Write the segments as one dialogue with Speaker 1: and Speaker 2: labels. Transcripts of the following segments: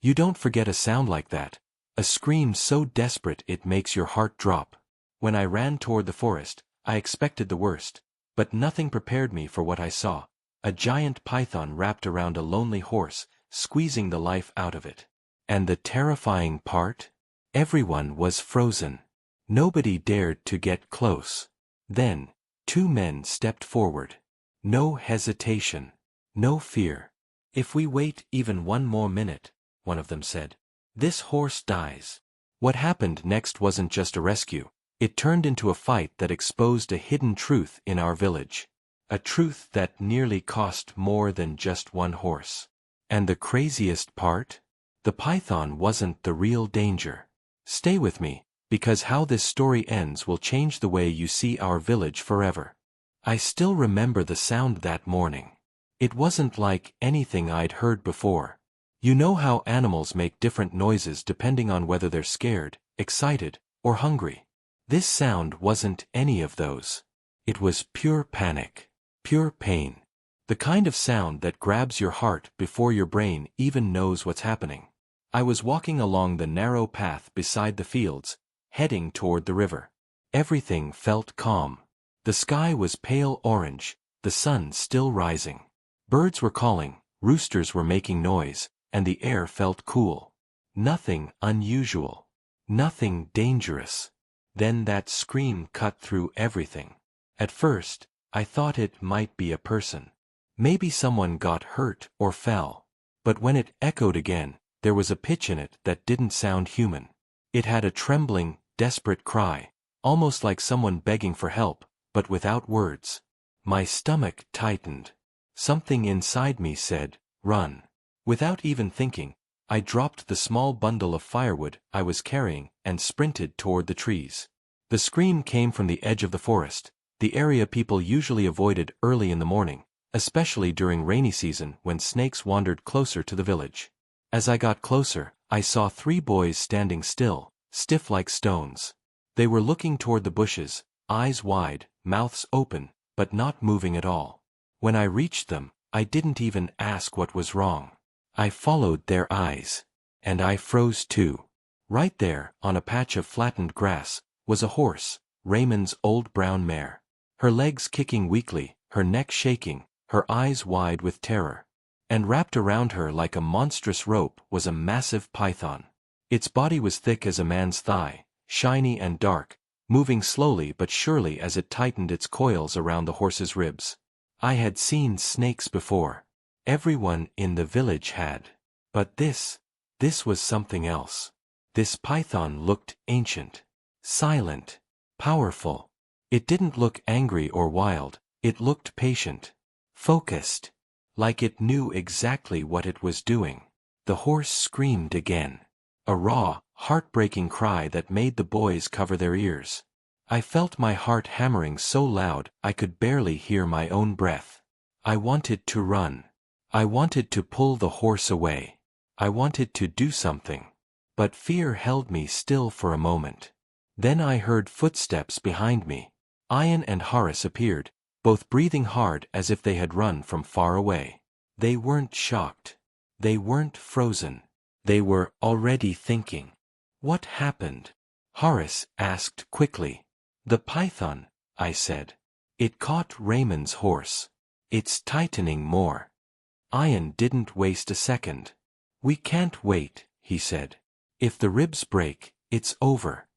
Speaker 1: You don't forget a sound like that, a scream so desperate it makes your heart drop. When I ran toward the forest, I expected the worst, but nothing prepared me for what I saw. A giant python wrapped around a lonely horse, squeezing the life out of it. And the terrifying part? Everyone was frozen. Nobody dared to get close. Then, two men stepped forward. No hesitation. No fear. "If we wait even one more minute," one of them said, "this horse dies." What happened next wasn't just a rescue. It turned into a fight that exposed a hidden truth in our village. A truth that nearly cost more than just one horse. And the craziest part? The python wasn't the real danger. Stay with me, because how this story ends will change the way you see our village forever. I still remember the sound that morning. It wasn't like anything I'd heard before. You know how animals make different noises depending on whether they're scared, excited, or hungry. This sound wasn't any of those. It was pure panic, pure pain. The kind of sound that grabs your heart before your brain even knows what's happening. I was walking along the narrow path beside the fields, heading toward the river. Everything felt calm. The sky was pale orange, the sun still rising. Birds were calling, roosters were making noise, and the air felt cool. Nothing unusual. Nothing dangerous. Then that scream cut through everything. At first, I thought it might be a person. Maybe someone got hurt or fell. But when it echoed again, there was a pitch in it that didn't sound human. It had a trembling, desperate cry, almost like someone begging for help, but without words. My stomach tightened. Something inside me said, "Run." Without even thinking, I dropped the small bundle of firewood I was carrying and sprinted toward the trees. The scream came from the edge of the forest, the area people usually avoided early in the morning, especially during rainy season when snakes wandered closer to the village. As I got closer, I saw three boys standing still, stiff like stones. They were looking toward the bushes, eyes wide, mouths open, but not moving at all. When I reached them, I didn't even ask what was wrong. I followed their eyes. And I froze too. Right there, on a patch of flattened grass, was a horse, Raymond's old brown mare. Her legs kicking weakly, her neck shaking, her eyes wide with terror. And wrapped around her like a monstrous rope was a massive python. Its body was thick as a man's thigh, shiny and dark, moving slowly but surely as it tightened its coils around the horse's ribs. I had seen snakes before. Everyone in the village had. But this was something else. This python looked ancient, silent, powerful. It didn't look angry or wild, it looked patient, focused, like it knew exactly what it was doing. The horse screamed again. A raw, heartbreaking cry that made the boys cover their ears. I felt my heart hammering so loud I could barely hear my own breath. I wanted to run. I wanted to pull the horse away. I wanted to do something. But fear held me still for a moment. Then I heard footsteps behind me. Ian and Horace appeared, both breathing hard as if they had run from far away. They weren't shocked. They weren't frozen. They were already thinking. "What happened?" Horace asked quickly. "The python," I said. "It caught Raymond's horse. It's tightening more." Ian didn't waste a second. "We can't wait," he said. "If the ribs break, it's over."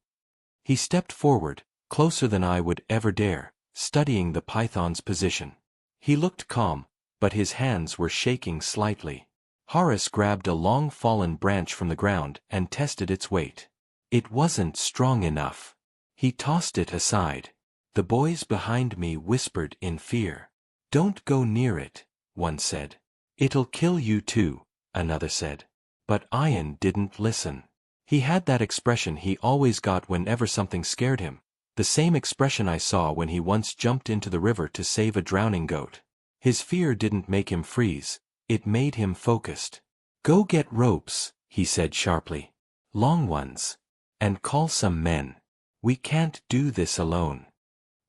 Speaker 1: He stepped forward, closer than I would ever dare, studying the python's position. He looked calm, but his hands were shaking slightly. Horace grabbed a long fallen branch from the ground and tested its weight. It wasn't strong enough. He tossed it aside. The boys behind me whispered in fear. "Don't go near it," one said. "It'll kill you too," another said. But Ian didn't listen. He had that expression he always got whenever something scared him, the same expression I saw when he once jumped into the river to save a drowning goat. His fear didn't make him freeze, it made him focused. "Go get ropes," he said sharply. "Long ones. And call some men. We can't do this alone."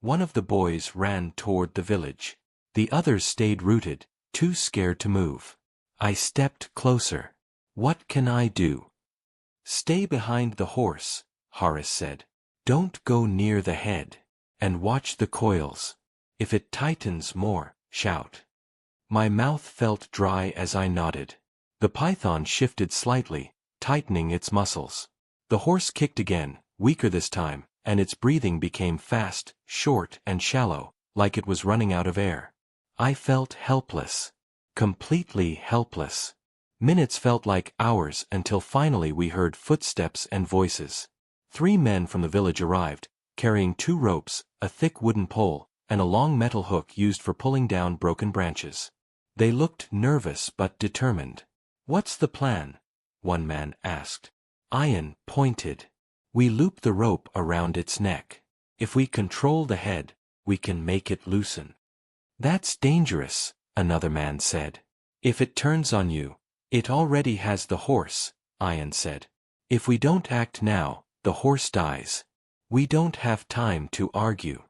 Speaker 1: One of the boys ran toward the village. The others stayed rooted, too scared to move. I stepped closer. What can I do? Stay behind the horse, Horace said. Don't go near the head. And watch the coils. If it tightens more, shout. My mouth felt dry as I nodded. The python shifted slightly, tightening its muscles. The horse kicked again, weaker this time, and its breathing became fast, short, and shallow, like it was running out of air. I felt helpless. Completely helpless. Minutes felt like hours until finally we heard footsteps and voices. 3 men from the village arrived, carrying 2 ropes, a thick wooden pole, and a long metal hook used for pulling down broken branches. They looked nervous but determined. What's the plan? One man asked. Ian pointed. We loop the rope around its neck. If we control the head, we can make it loosen. That's dangerous, another man said. If it turns on you, it already has the horse, Ian said. If we don't act now, the horse dies. We don't have time to argue.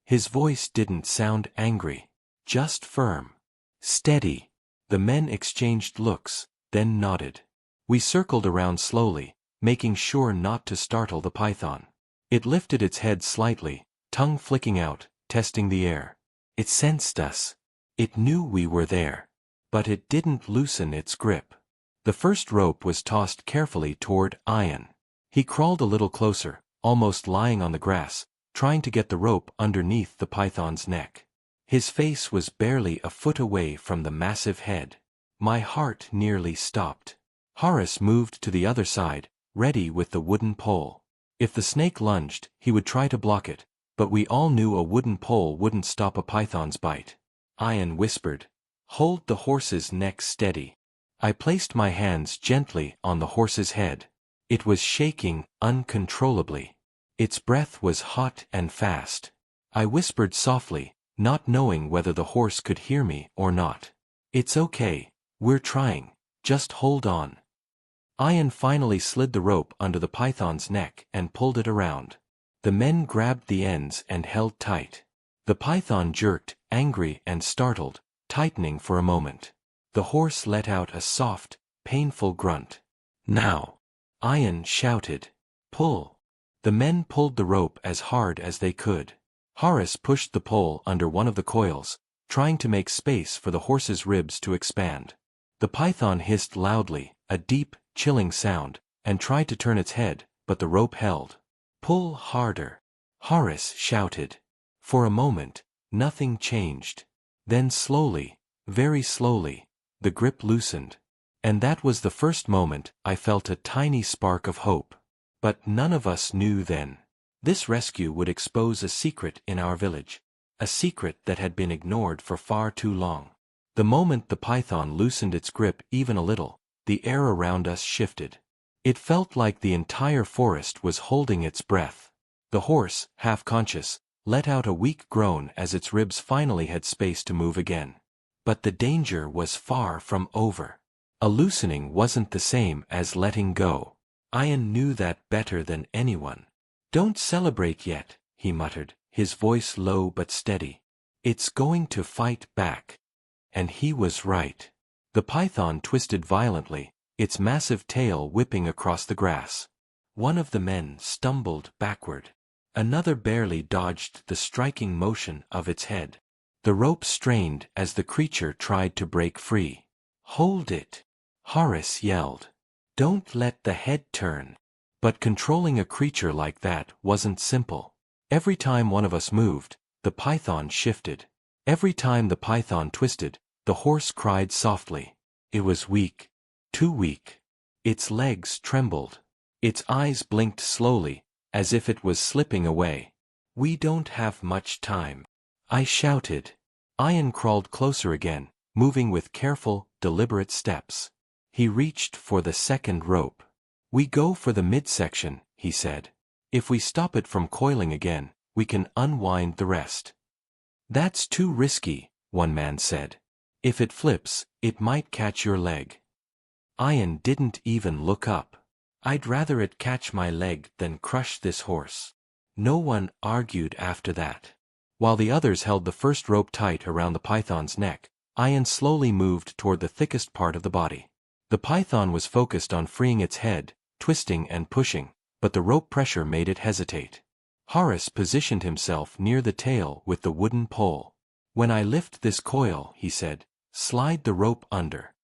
Speaker 1: His voice didn't sound angry, just firm. Steady. The men exchanged looks, then nodded. We circled around slowly, making sure not to startle the python. It lifted its head slightly, tongue flicking out, testing the air. It sensed us. It knew we were there. But it didn't loosen its grip. The first rope was tossed carefully toward Ian. He crawled a little closer, almost lying on the grass, trying to get the rope underneath the python's neck. His face was barely a foot away from the massive head. My heart nearly stopped. Horace moved to the other side, ready with the wooden pole. If the snake lunged, he would try to block it, but we all knew a wooden pole wouldn't stop a python's bite. Ian whispered, "Hold the horse's neck steady." I placed my hands gently on the horse's head. It was shaking uncontrollably. Its breath was hot and fast. I whispered softly, not knowing whether the horse could hear me or not. It's okay, we're trying, just hold on. Ian finally slid the rope under the python's neck and pulled it around. The men grabbed the ends and held tight. The python jerked, angry and startled, tightening for a moment. The horse let out a soft, painful grunt. Now! Ian shouted. Pull! The men pulled the rope as hard as they could. Horace pushed the pole under one of the coils, trying to make space for the horse's ribs to expand. The python hissed loudly, a deep, chilling sound, and tried to turn its head, but the rope held. Pull harder! Horace shouted. For a moment, nothing changed. Then slowly, very slowly, the grip loosened. And that was the first moment I felt a tiny spark of hope. But none of us knew then. This rescue would expose a secret in our village. A secret that had been ignored for far too long. The moment the python loosened its grip even a little, the air around us shifted. It felt like the entire forest was holding its breath. The horse, half conscious, let out a weak groan as its ribs finally had space to move again. But the danger was far from over. A loosening wasn't the same as letting go. Ian knew that better than anyone. Don't celebrate yet, he muttered, his voice low but steady. It's going to fight back. And he was right. The python twisted violently, its massive tail whipping across the grass. One of the men stumbled backward. Another barely dodged the striking motion of its head. The rope strained as the creature tried to break free. Hold it! Horace yelled. Don't let the head turn. But controlling a creature like that wasn't simple. Every time one of us moved, the python shifted. Every time the python twisted, the horse cried softly. It was weak. Too weak. Its legs trembled. Its eyes blinked slowly, as if it was slipping away. We don't have much time. I shouted. Ian crawled closer again, moving with careful, deliberate steps. He reached for the second rope. We go for the midsection, he said. If we stop it from coiling again, we can unwind the rest. That's too risky, one man said. If it flips, it might catch your leg. Ian didn't even look up. I'd rather it catch my leg than crush this horse. No one argued after that. While the others held the first rope tight around the python's neck, Ian slowly moved toward the thickest part of the body. The python was focused on freeing its head, twisting and pushing, but the rope pressure made it hesitate. Horace positioned himself near the tail with the wooden pole. "When I lift this coil," he said, "slide the rope under."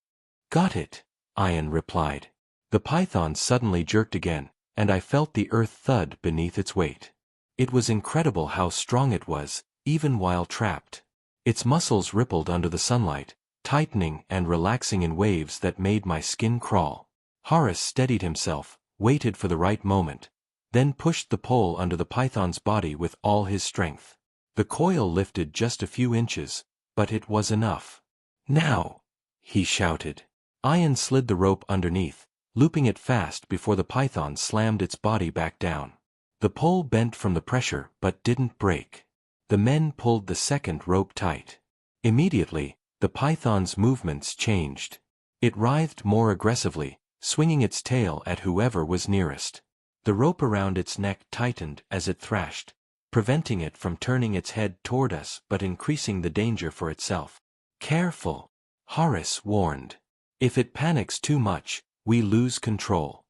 Speaker 1: "Got it," Ian replied. The python suddenly jerked again, and I felt the earth thud beneath its weight. It was incredible how strong it was, even while trapped. Its muscles rippled under the sunlight, tightening and relaxing in waves that made my skin crawl. Horace steadied himself, waited for the right moment, then pushed the pole under the python's body with all his strength. The coil lifted just a few inches, but it was enough. "Now!" he shouted. Ian slid the rope underneath, looping it fast before the python slammed its body back down. The pole bent from the pressure but didn't break. The men pulled the second rope tight. Immediately, the python's movements changed. It writhed more aggressively, swinging its tail at whoever was nearest. The rope around its neck tightened as it thrashed, preventing it from turning its head toward us but increasing the danger for itself. "Careful," Horace warned. "If it panics too much, we lose control."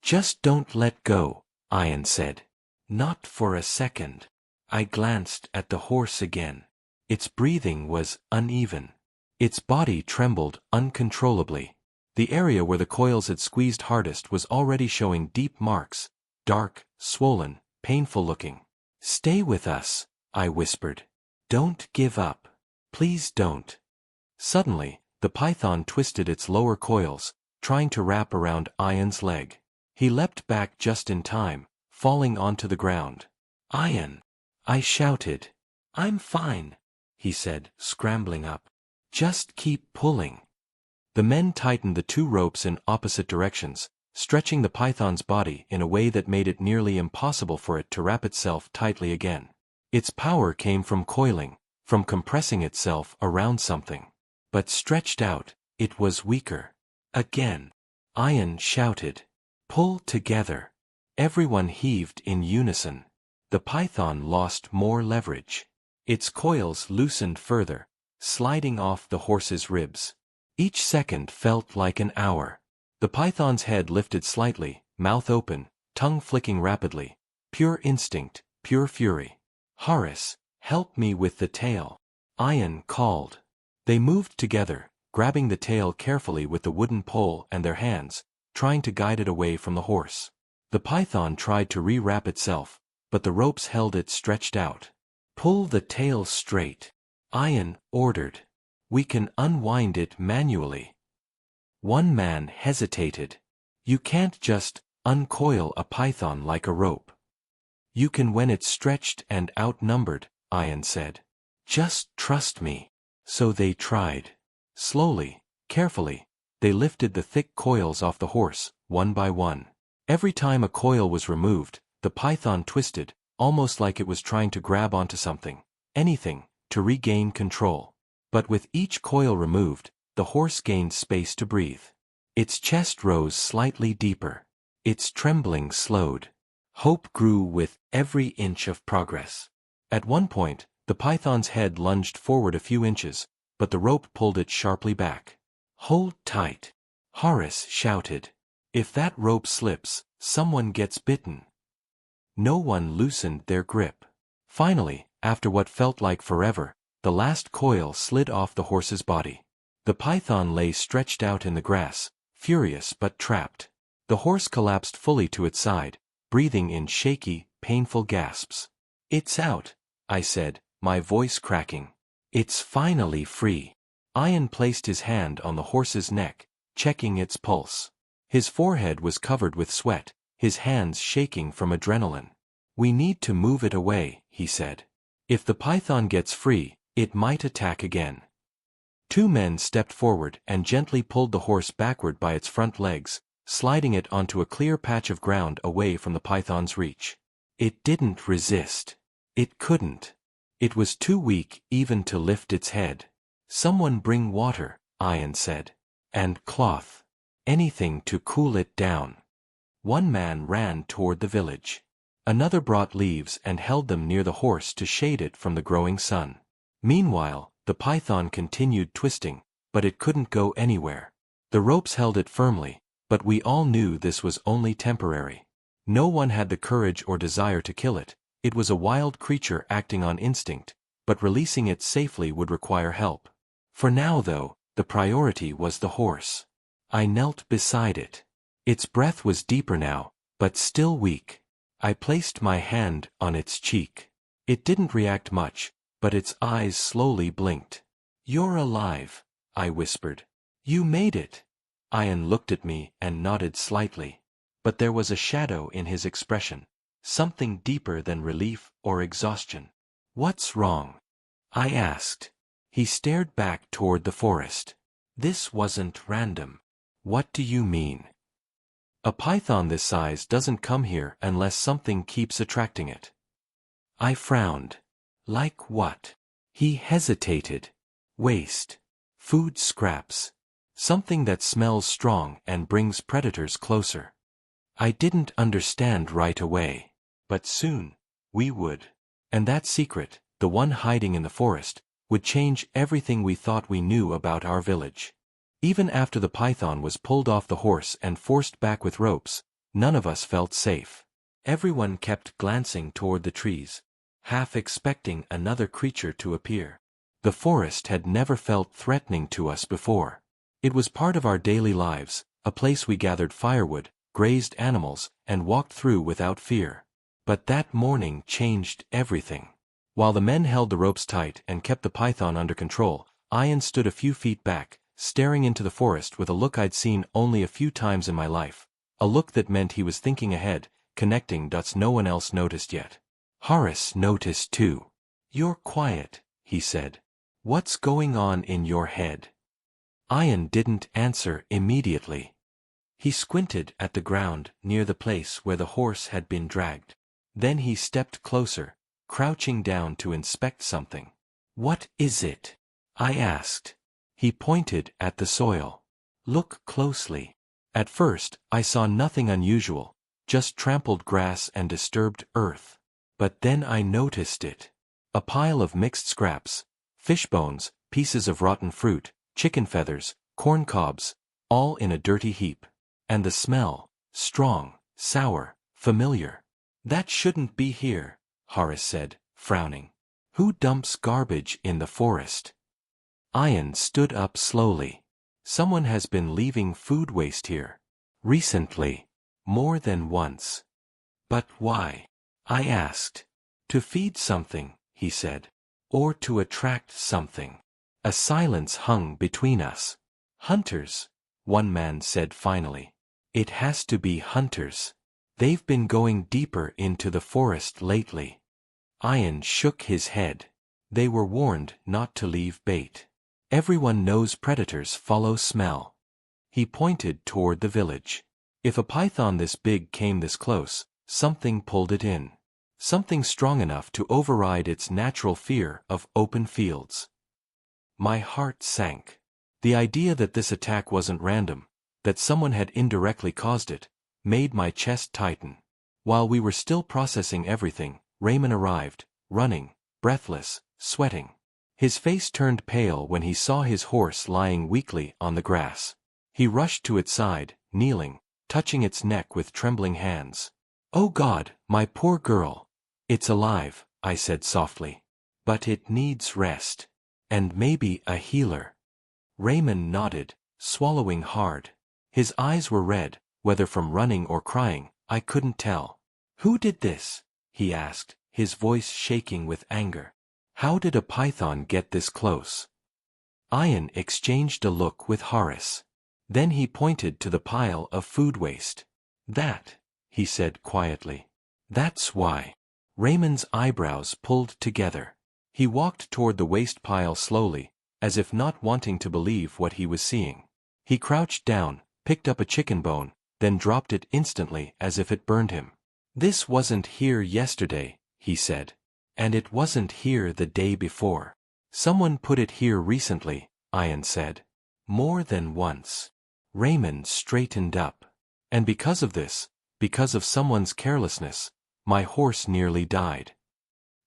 Speaker 1: "Just don't let go," Ian said. "Not for a second." I glanced at the horse again. Its breathing was uneven. Its body trembled uncontrollably. The area where the coils had squeezed hardest was already showing deep marks, dark, swollen, painful-looking. "Stay with us," I whispered. "Don't give up. Please don't." Suddenly, the python twisted its lower coils, trying to wrap around Ian's leg. He leapt back just in time, falling onto the ground. "Ian!" I shouted. "I'm fine," he said, scrambling up. "Just keep pulling." The men tightened the two ropes in opposite directions, stretching the python's body in a way that made it nearly impossible for it to wrap itself tightly again. Its power came from coiling, from compressing itself around something. But stretched out, it was weaker. Again. Ian shouted. "Pull together." Everyone heaved in unison. The python lost more leverage. Its coils loosened further, sliding off the horse's ribs. Each second felt like an hour. The python's head lifted slightly, mouth open, tongue flicking rapidly. Pure instinct, pure fury. "Horace, help me with the tail," Ian called. They moved together, grabbing the tail carefully with the wooden pole and their hands, trying to guide it away from the horse. The python tried to re-wrap itself, but the ropes held it stretched out. "Pull the tail straight," Ian ordered. "We can unwind it manually." One man hesitated. "You can't just uncoil a python like a rope." "You can when it's stretched and outnumbered," Ian said. "Just trust me." So they tried. Slowly, carefully, they lifted the thick coils off the horse, one by one. Every time a coil was removed, the python twisted, almost like it was trying to grab onto something, anything, to regain control. But with each coil removed, the horse gained space to breathe. Its chest rose slightly deeper. Its trembling slowed. Hope grew with every inch of progress. At one point, the python's head lunged forward a few inches, but the rope pulled it sharply back. "Hold tight," Horace shouted. "If that rope slips, someone gets bitten." No one loosened their grip. Finally, after what felt like forever, the last coil slid off the horse's body. The python lay stretched out in the grass, furious but trapped. The horse collapsed fully to its side, breathing in shaky, painful gasps. "It's out," I said, my voice cracking. "It's finally free." Ian placed his hand on the horse's neck, checking its pulse. His forehead was covered with sweat, his hands shaking from adrenaline. "We need to move it away," he said. "If the python gets free, it might attack again." Two men stepped forward and gently pulled the horse backward by its front legs, sliding it onto a clear patch of ground away from the python's reach. It didn't resist. It couldn't. It was too weak even to lift its head. "Someone bring water," Ian said. "And cloth. Anything to cool it down." One man ran toward the village. Another brought leaves and held them near the horse to shade it from the growing sun. Meanwhile, the python continued twisting, but it couldn't go anywhere. The ropes held it firmly, but we all knew this was only temporary. No one had the courage or desire to kill it. It was a wild creature acting on instinct, but releasing it safely would require help. For now, though, the priority was the horse. I knelt beside it. Its breath was deeper now, but still weak. I placed my hand on its cheek. It didn't react much, but its eyes slowly blinked. "You're alive," I whispered. "You made it." Ian looked at me and nodded slightly. But there was a shadow in his expression, something deeper than relief or exhaustion. "What's wrong?" I asked. He stared back toward the forest. "This wasn't random." "What do you mean?" "A python this size doesn't come here unless something keeps attracting it." I frowned. "Like what?" He hesitated. "Waste. Food scraps. Something that smells strong and brings predators closer." I didn't understand right away. But soon, we would. And that secret, the one hiding in the forest, would change everything we thought we knew about our village. Even after the python was pulled off the horse and forced back with ropes, none of us felt safe. Everyone kept glancing toward the trees, half expecting another creature to appear. The forest had never felt threatening to us before. It was part of our daily lives, a place we gathered firewood, grazed animals, and walked through without fear. But that morning changed everything. While the men held the ropes tight and kept the python under control, Ian stood a few feet back, staring into the forest with a look I'd seen only a few times in my life, a look that meant he was thinking ahead, connecting dots no one else noticed yet. Horace noticed too. "You're quiet," he said. "What's going on in your head?" Ian didn't answer immediately. He squinted at the ground near the place where the horse had been dragged. Then he stepped closer, crouching down to inspect something. "What is it?" I asked. He pointed at the soil. "Look closely." At first, I saw nothing unusual, just trampled grass and disturbed earth. But then I noticed it. A pile of mixed scraps, fish bones, pieces of rotten fruit, chicken feathers, corn cobs, all in a dirty heap. And the smell, strong, sour, familiar. "That shouldn't be here," Horace said, frowning. "Who dumps garbage in the forest?" Ian stood up slowly. "Someone has been leaving food waste here. Recently. More than once." "But why?" I asked. "To feed something," he said. "Or to attract something." A silence hung between us. "Hunters," one man said finally. "It has to be hunters. They've been going deeper into the forest lately." Ian shook his head. "They were warned not to leave bait. Everyone knows predators follow smell." He pointed toward the village. "If a python this big came this close, something pulled it in. Something strong enough to override its natural fear of open fields." My heart sank. The idea that this attack wasn't random, that someone had indirectly caused it, made my chest tighten. While we were still processing everything, Raymond arrived, running, breathless, sweating. His face turned pale when he saw his horse lying weakly on the grass. He rushed to its side, kneeling, touching its neck with trembling hands. "Oh God, my poor girl." "It's alive," I said softly. "But it needs rest. And maybe a healer." Raymond nodded, swallowing hard. His eyes were red, whether from running or crying, I couldn't tell. "Who did this?" he asked, his voice shaking with anger. "How did a python get this close?" Ian exchanged a look with Horace. Then he pointed to the pile of food waste. "That," he said quietly. "That's why." Raymond's eyebrows pulled together. He walked toward the waste pile slowly, as if not wanting to believe what he was seeing. He crouched down, picked up a chicken bone, then dropped it instantly as if it burned him. "This wasn't here yesterday," he said. "And it wasn't here the day before. Someone put it here recently," Ian said. "More than once." Raymond straightened up. "And because of this, because of someone's carelessness, my horse nearly died."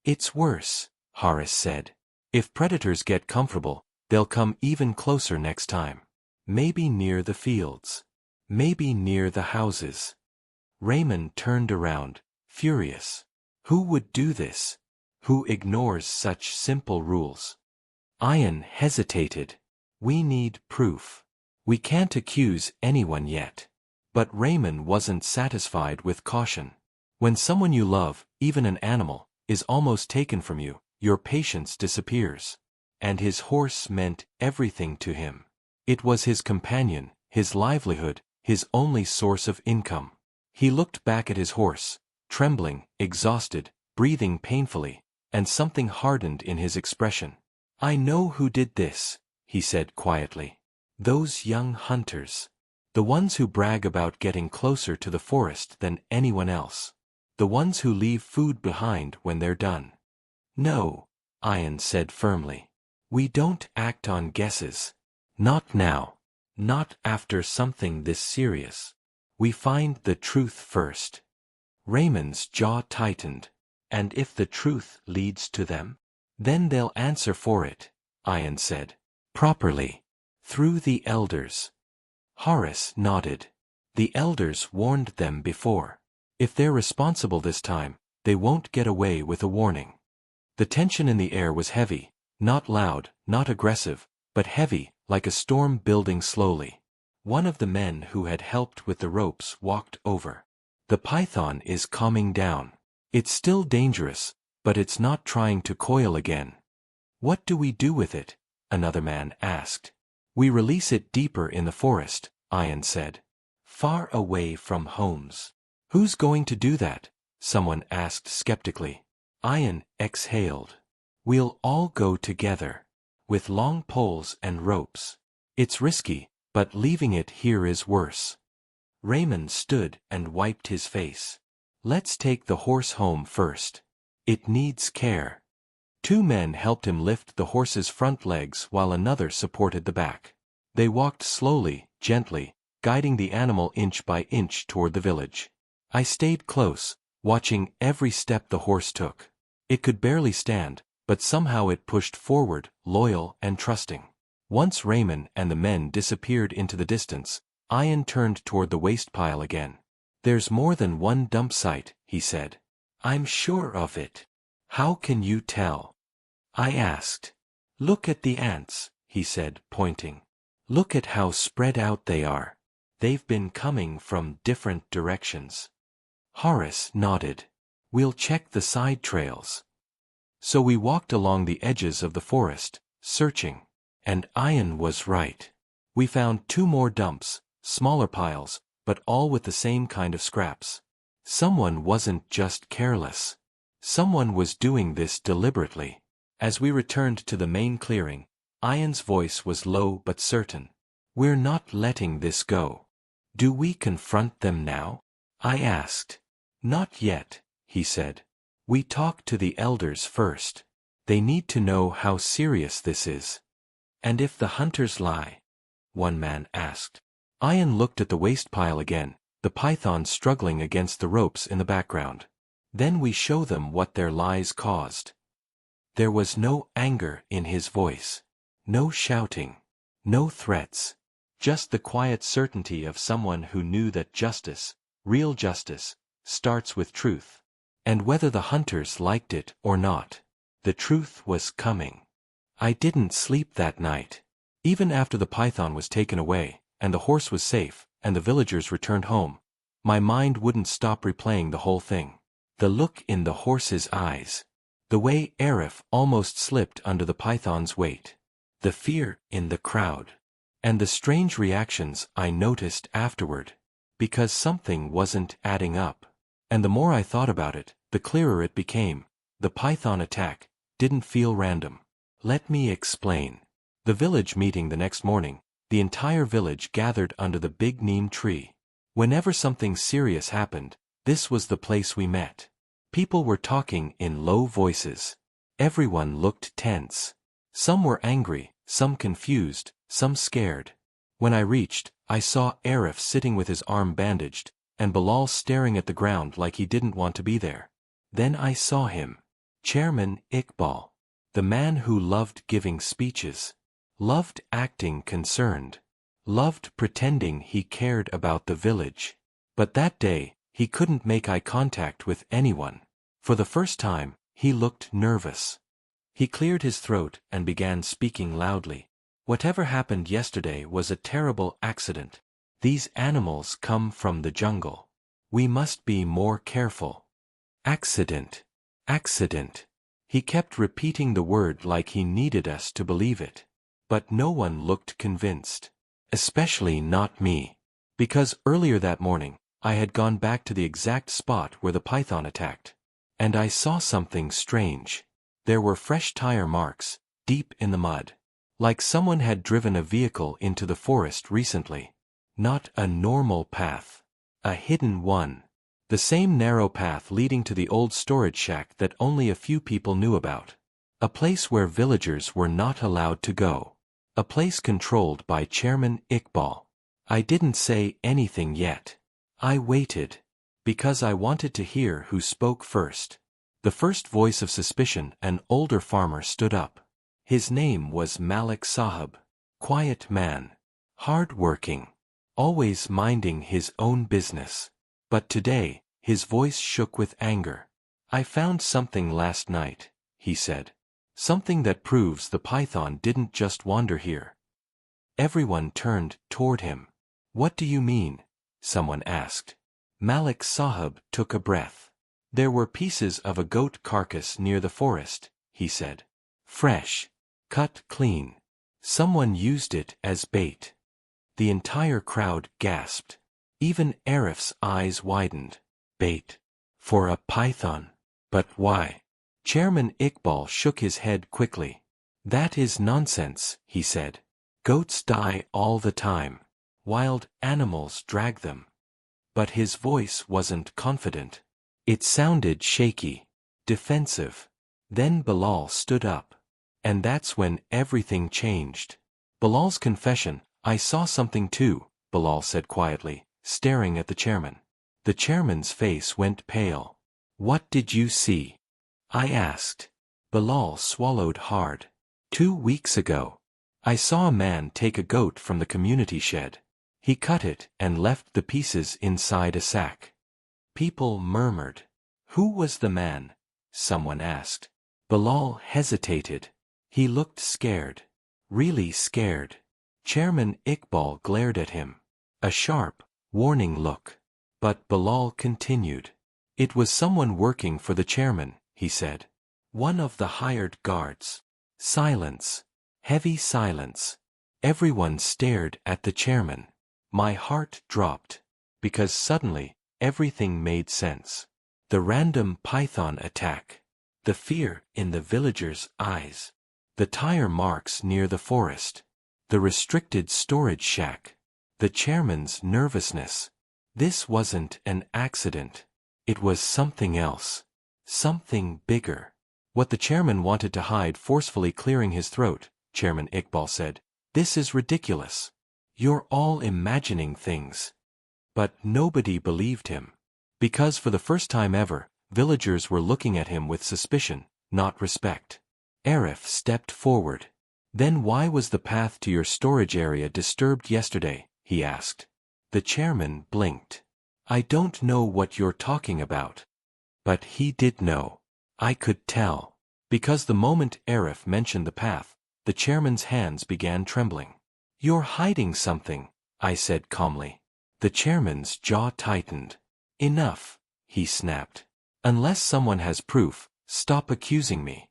Speaker 1: "It's worse," Horace said. "If predators get comfortable, they'll come even closer next time." Maybe near the fields. Maybe near the houses. Raymond turned around, furious. Who would do this? Who ignores such simple rules? Ian hesitated. We need proof. We can't accuse anyone yet. But Raymond wasn't satisfied with caution. When someone you love, even an animal, is almost taken from you, your patience disappears. And his horse meant everything to him. It was his companion, his livelihood, his only source of income. He looked back at his horse, trembling, exhausted, breathing painfully, and something hardened in his expression. I know who did this, he said quietly. Those young hunters. The ones who brag about getting closer to the forest than anyone else. The ones who leave food behind when they're done. No, Ian said firmly. We don't act on guesses. Not now. Not after something this serious. We find the truth first. Raymond's jaw tightened. And if the truth leads to them? Then they'll answer for it, Ian said. Properly. Through the elders. Horace nodded. The elders warned them before. If they're responsible this time, they won't get away with a warning. The tension in the air was heavy, not loud, not aggressive, but heavy, like a storm building slowly. One of the men who had helped with the ropes walked over. The python is calming down. It's still dangerous, but it's not trying to coil again. What do we do with it? Another man asked. We release it deeper in the forest, Ian said. Far away from homes. Who's going to do that? Someone asked skeptically. Ian exhaled. We'll all go together. With long poles and ropes. It's risky, but leaving it here is worse. Raymond stood and wiped his face. Let's take the horse home first. It needs care. Two men helped him lift the horse's front legs while another supported the back. They walked slowly, gently, guiding the animal inch by inch toward the village. I stayed close, watching every step the horse took. It could barely stand, but somehow it pushed forward, loyal and trusting. Once Raymond and the men disappeared into the distance, Ian turned toward the waste pile again. There's more than one dump site, he said. I'm sure of it. How can you tell? I asked. Look at the ants, he said, pointing. Look at how spread out they are. They've been coming from different directions. Horace nodded. We'll check the side trails. So we walked along the edges of the forest, searching. And Ian was right. We found 2 more dumps, smaller piles, but all with the same kind of scraps. Someone wasn't just careless. Someone was doing this deliberately. As we returned to the main clearing, Ian's voice was low but certain. We're not letting this go. Do we confront them now? I asked. Not yet, he said. We talk to the elders first. They need to know how serious this is. And if the hunters lie? One man asked. Ian looked at the waste pile again, the python struggling against the ropes in the background. Then we show them what their lies caused. There was no anger in his voice. No shouting. No threats. Just the quiet certainty of someone who knew that justice, real justice, starts with truth. And whether the hunters liked it or not, the truth was coming. I didn't sleep that night. Even after the python was taken away, and the horse was safe, and the villagers returned home, my mind wouldn't stop replaying the whole thing. The look in the horse's eyes. The way Arif almost slipped under the python's weight. The fear in the crowd. And the strange reactions I noticed afterward. Because something wasn't adding up. And the more I thought about it, the clearer it became. The python attack didn't feel random. Let me explain. The village meeting the next morning, the entire village gathered under the big neem tree. Whenever something serious happened, this was the place we met. People were talking in low voices. Everyone looked tense. Some were angry, some confused, some scared. When I reached, I saw Arif sitting with his arm bandaged, and Bilal staring at the ground like he didn't want to be there. Then I saw him. Chairman Iqbal. The man who loved giving speeches. Loved acting concerned. loved pretending he cared about the village. But that day, he couldn't make eye contact with anyone. For the first time, he looked nervous. He cleared his throat and began speaking loudly. Whatever happened yesterday was a terrible accident. These animals come from the jungle. We must be more careful. Accident. Accident. He kept repeating the word like he needed us to believe it. But no one looked convinced. Especially not me. Because earlier that morning, I had gone back to the exact spot where the python attacked. And I saw something strange. There were fresh tire marks, deep in the mud. Like someone had driven a vehicle into the forest recently. Not a normal path. A hidden one. The same narrow path leading to the old storage shack that only a few people knew about. A place where villagers were not allowed to go. A place controlled by Chairman Iqbal. I didn't say anything yet. I waited. Because I wanted to hear who spoke first. The first voice of suspicion, an older farmer, stood up. His name was Malik Sahib. Quiet man. Hard-working. Always minding his own business. But today, his voice shook with anger. I found something last night, he said. Something that proves the python didn't just wander here. Everyone turned toward him. What do you mean? Someone asked. Malik Sahib took a breath. There were pieces of a goat carcass near the forest, he said. Fresh. Cut clean. Someone used it as bait. The entire crowd gasped. Even Arif's eyes widened. Bait. For a python. But why? Chairman Iqbal shook his head quickly. That is nonsense, he said. Goats die all the time. Wild animals drag them. But his voice wasn't confident. It sounded shaky. Defensive. Then Bilal stood up. And that's when everything changed. Bilal's confession, I saw something too, Bilal said quietly, staring at the chairman. The chairman's face went pale. What did you see? I asked. Bilal swallowed hard. 2 weeks ago. I saw a man take a goat from the community shed. He cut it and left the pieces inside a sack. People murmured. Who was the man? Someone asked. Bilal hesitated. He looked scared. Really scared. Chairman Iqbal glared at him. A sharp, warning look. But Bilal continued. It was someone working for the chairman, he said. One of the hired guards. Silence. Heavy silence. Everyone stared at the chairman. My heart dropped. Because suddenly, everything made sense. The random python attack. The fear in the villagers' eyes. The tire marks near the forest. The restricted storage shack. The chairman's nervousness. This wasn't an accident. It was something else. Something bigger. What the chairman wanted to hide forcefully clearing his throat, Chairman Iqbal said. This is ridiculous. You're all imagining things. But nobody believed him. Because for the first time ever, villagers were looking at him with suspicion, not respect. Arif stepped forward. Then why was the path to your storage area disturbed yesterday? He asked. The chairman blinked. I don't know what you're talking about. But he did know. I could tell. Because the moment Arif mentioned the path, the chairman's hands began trembling. You're hiding something, I said calmly. The chairman's jaw tightened. Enough, he snapped. Unless someone has proof, stop accusing me.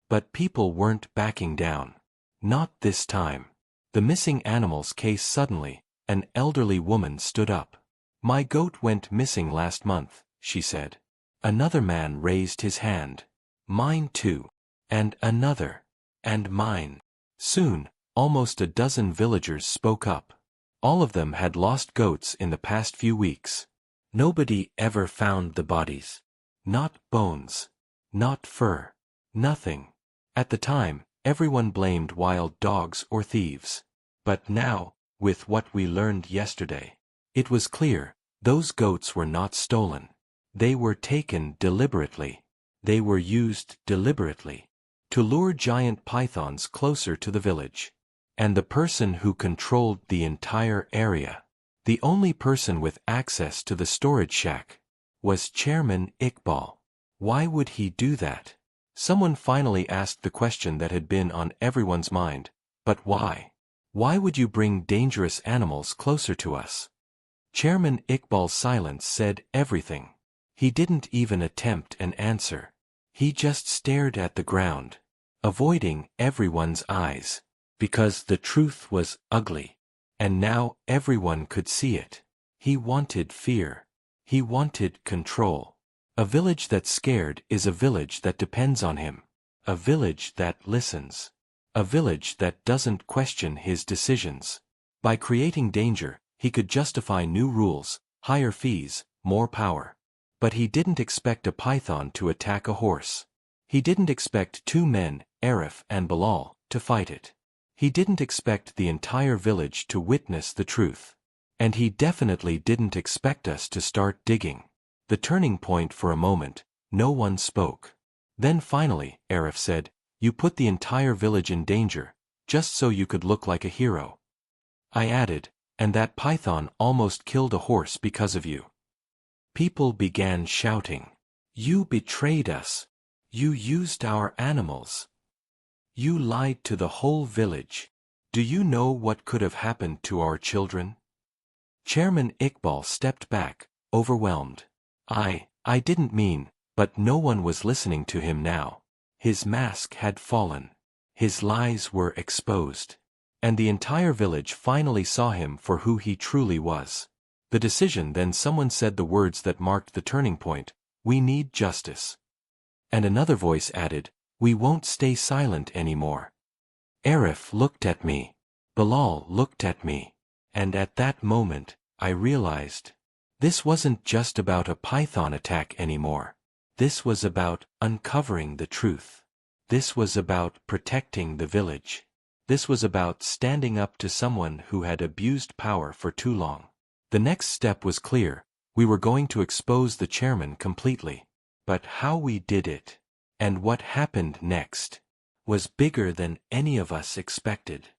Speaker 1: But people weren't backing down. Not this time. The missing animals case suddenly, an elderly woman stood up. My goat went missing last month, she said. Another man raised his hand. Mine too. And another. And mine. Soon, almost a dozen villagers spoke up. All of them had lost goats in the past few weeks. Nobody ever found the bodies. Not bones. Not fur. Nothing. At the time, everyone blamed wild dogs or thieves. But now, with what we learned yesterday, it was clear, those goats were not stolen. They were taken deliberately. They were used deliberately to lure giant pythons closer to the village. and the person who controlled the entire area, the only person with access to the storage shack, was Chairman Iqbal. Why would he do that? Someone finally asked the question that had been on everyone's mind. But why? Why would you bring dangerous animals closer to us? Chairman Iqbal's silence said everything. He didn't even attempt an answer. He just stared at the ground, avoiding everyone's eyes, because the truth was ugly. And now everyone could see it. He wanted fear. He wanted control. A village that's scared is a village that depends on him. A village that listens. A village that doesn't question his decisions. By creating danger, he could justify new rules, higher fees, more power. But he didn't expect a python to attack a horse. He didn't expect two men, Arif and Bilal, to fight it. He didn't expect the entire village to witness the truth. And he definitely didn't expect us to start digging. The turning point for a moment, no one spoke. Then finally, Arif said, "You put the entire village in danger, just so you could look like a hero." I added, "And that python almost killed a horse because of you." People began shouting, "You betrayed us. You used our animals. You lied to the whole village. Do you know what could have happened to our children?" Chairman Iqbal stepped back, overwhelmed. I didn't mean, but no one was listening to him now. His mask had fallen. His lies were exposed. And the entire village finally saw him for who he truly was. The decision. Then someone said the words that marked the turning point, "We need justice." And another voice added, "We won't stay silent anymore." Arif looked at me. Bilal looked at me. And at that moment, I realized, this wasn't just about a python attack anymore. This was about uncovering the truth. This was about protecting the village. This was about standing up to someone who had abused power for too long. The next step was clear. We were going to expose the chairman completely. But how we did it, and what happened next, was bigger than any of us expected.